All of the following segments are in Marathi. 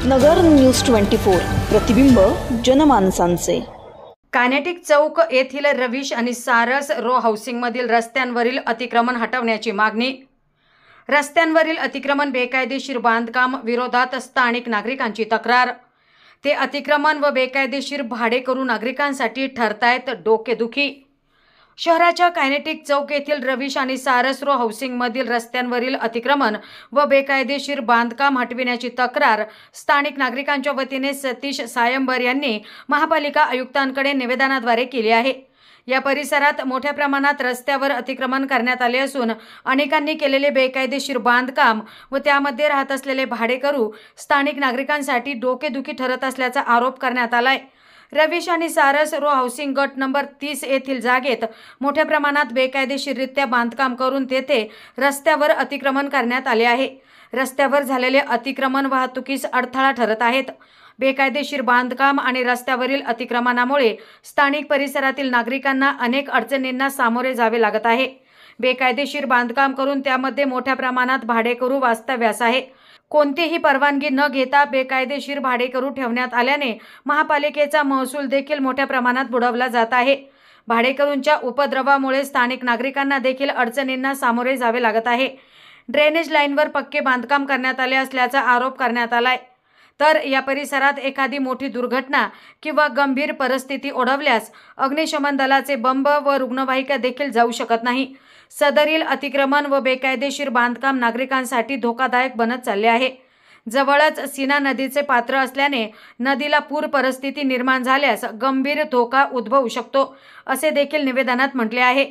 नगर न्यूज 24 प्रतिबिंब जनमानसांचे। कायनेटिक चौक येथील रवीश आणि सारस रो हाऊसिंग मधील रस्त्यांवरील अतिक्रमण हटवण्याची मागणी। रस्त्यांवरील अतिक्रमण बेकायदेशीर बांधकाम विरोधात स्थानिक नागरिकांची तक्रार। ते अतिक्रमण व बेकायदेशीर भाडेकरू नागरिकांसाठी ठरतायत डोकेदुखी। शहराच्या कायनेटिक चौक येथील रवीश आणि सारस रो हाऊसिंग मधील रस्त्यांवरील अतिक्रमण व बेकायदेशीर बांधकाम हटविण्याची तक्रार स्थानिक नागरिकांच्या वतीने सतीश सायंबर यांनी महापालिका आयुक्तांकडे निवेदनाद्वारे केली आहे। या परिसरात मोठ्या प्रमाणात रस्त्यावर अतिक्रमण करण्यात आले असून अनेकांनी केलेले बेकायदेशीर बांधकाम व त्यामध्ये राहत असलेले भाडेकरू स्थानिक नागरिकांसाठी डोकेदुखी ठरत असल्याचा आरोप करण्यात आलाय। रवीश आणि सारस रो हाऊसिंग गट नंबर 30 येथील जागेत मोठ्या प्रमाणात बेकायदेशीररित्या बांधकाम करून तेथे रस्त्यावर अतिक्रमण करण्यात आले आहे। रस्त्यावर झालेले अतिक्रमण वाहतुकीस अडथळा ठरत आहेत। बेकायदेशीर बांधकाम आणि रस्त्यावरील अतिक्रमणामुळे स्थानिक परिसरातील नागरिकांना अनेक अडचणींना सामोरे जावे लागत आहे। बेकायदेशीर बांधकाम करून त्यामध्ये मोठ्या प्रमाणात भाडेकरू वास्तव्यास आहे। कोणतीही परवानगी न घेता बेकायदेशीर भाडेकरू ठेवण्यात आल्याने महापालिकेचा महसूल देखील मोठ्या प्रमाणात बुडवला जात आहे। भाडेकरूंच्या उपद्रवामुळे स्थानिक नागरिकांना देखील अडचणींना सामोरे जावे लागत आहे। ड्रेनेज लाईनवर पक्के बांधकाम करण्यात आले असल्याचा आरोप करण्यात आलाय। तर या परिसरात एखादी मोठी दुर्घटना किंवा गंभीर परिस्थिती ओढवल्यास अग्निशमन दलाचे बंब व रुग्णवाहिका देखील जाऊ शकत नाही। सदरील अतिक्रमण व बेकायदेशीर बांधकाम नागरिकांसाठी धोकादायक बनत चालले आहे। जवळच सीना नदीचे पात्र असल्याने नदीला पूर परिस्थिती निर्माण झाल्यास गंभीर धोका उद्भवू शकतो असे देखील निवेदनात म्हटले आहे।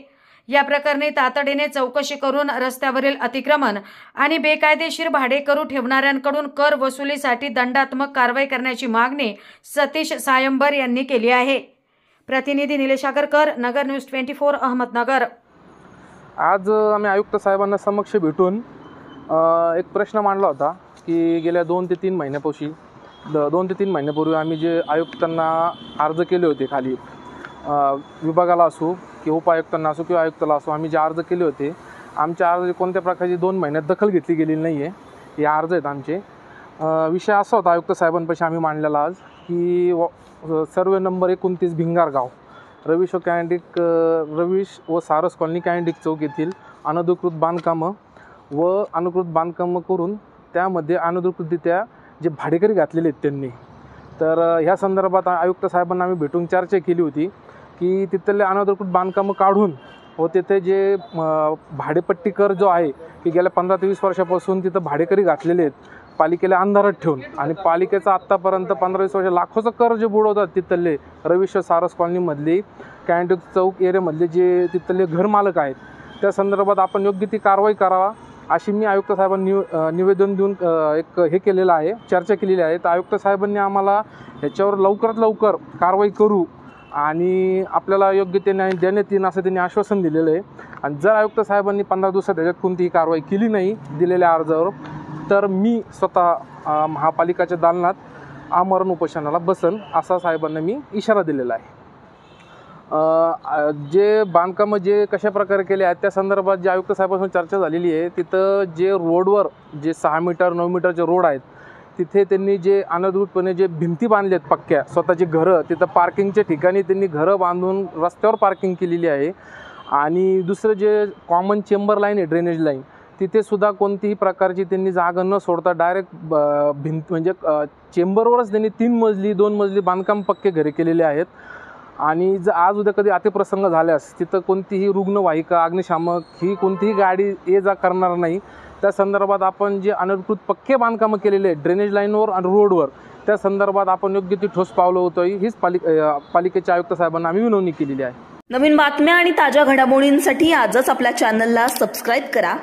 या प्रकरणी तातडीने चौकशी करून रस्त्यावरील अतिक्रमण आणि बेकायदेशीर भाडेकरू ठेवणाऱ्यांकडून कर वसुलीसाठी दंडात्मक कारवाई करण्याची मागणी सतीश सायंबर यांनी केली आहे। प्रतिनिधी निलेश आगरकर, नगर न्यूज 24, अहमदनगर। आज आम्ही आयुक्त साहेबांना समक्ष भेटून एक प्रश्न मांडला होता की गेल्या 2 ते 3 महिन्यापूर्वी आम्ही जे आयुक्तांना अर्ज केले होते, खाली विभागाला असो किंवा उपायुक्तांना असो किंवा आयुक्ताला असो, आम्ही जे अर्ज केले होते, आमच्या अर्ज कोणत्या प्रकारची 2 महिन्यात दखल घेतली गेलेली नाही आहे। हे अर्ज आहेत आमचे। विषय असा होता आयुक्त साहेबांपाशी आम्ही मांडलेला आज की सर्वे नंबर 29 भिंगार गाव रवीश व सारस कॉलनी कायनेटिक चौक येथील अनधिकृत बांधकामं व अनुकृत बांधकामं करून त्यामध्ये अनधिकृतरित्या जे भाडेकरी घातलेले आहेत त्यांनी, तर ह्या संदर्भात आयुक्त साहेबांना आम्ही भेटून चर्चा केली होती की तिथले अनधिकृत बांधकामं काढून व तिथे जे भाडेपट्टी कर जो आहे की गेल्या 15 ते 20 वर्षापासून तिथं भाडेकरी घातलेले आहेत पालिकेला अंधारात ठेवून, आणि पालिकेचा आत्तापर्यंत 15-20 वर्ष लाखोचं कर जे बुडवतात तिथले रवीश सारस कॉलनीमधली कायनेटिक चौक एरियामधले जे तिथले घरमालक आहेत, त्या संदर्भात आपण योग्य ती कारवाई करावा अशी मी आयुक्त साहेबांनी निवेदन देऊन एक हे केलेलं आहे, चर्चा केलेली आहे। तर आयुक्त साहेबांनी आम्हाला ह्याच्यावर लवकरात लवकर कारवाई करू आणि आपल्याला योग्य ते न्याय देण्यात येईल असं त्यांनी आश्वासन दिलेलं आहे। आणि जर आयुक्त साहेबांनी 15 दिवसात त्याच्यात कोणतीही कारवाई केली नाही दिलेल्या अर्जावर, तर मी स्वतः महापालिकेच्या दालनात आमरण उपोषणाला बसन असा साहेबांना मी इशारा दिलेला आहे। जे बांधकामं जे कशा प्रकारे केले आहेत त्या संदर्भात जे आयुक्त साहेबांसोबत चर्चा झालेली आहे, तिथं जे रोडवर जे 6 मीटर 9 मीटरचे रोड आहेत तिथे त्यांनी जे अनधिकृतपणे जे भिंती बांधल्या आहेत पक्क्या, स्वतःची घरं, तिथं पार्किंगच्या ठिकाणी त्यांनी घरं बांधून रस्त्यावर पार्किंग केलेली आहे। आणि दुसरं जे कॉमन चेंबर लाईन आहे, ड्रेनेज लाईन, तिथे सुद्धा कोणतीही प्रकारची त्यांनी जागा न सोडता डायरेक्ट भिंत म्हणजे चेंबरवरच त्यांनी 3 मजली 2 मजली बांधकाम पक्के घरे केलेले आहेत। आणि जर आज उद्या कधी अतिप्रसंग झाल्यास तिथं कोणतीही रुग्णवाहिका अग्निशामक ही कोणतीही गाडी ये जा करणार नाही। त्या संदर्भात आपण जे अनधिकृत पक्के बांधकामं केलेले आहेत ड्रेनेज लाईनवर आणि रोडवर, त्या संदर्भात आपण योग्य ती ठोस पावलं होतोय हीच पालिकेच्या आयुक्त साहेबांना आम्ही विनवणी केलेली आहे। नवीन बातम्या आणि ताज्या घडामोडींसाठी आजच आपल्या चॅनलला सबस्क्राईब करा।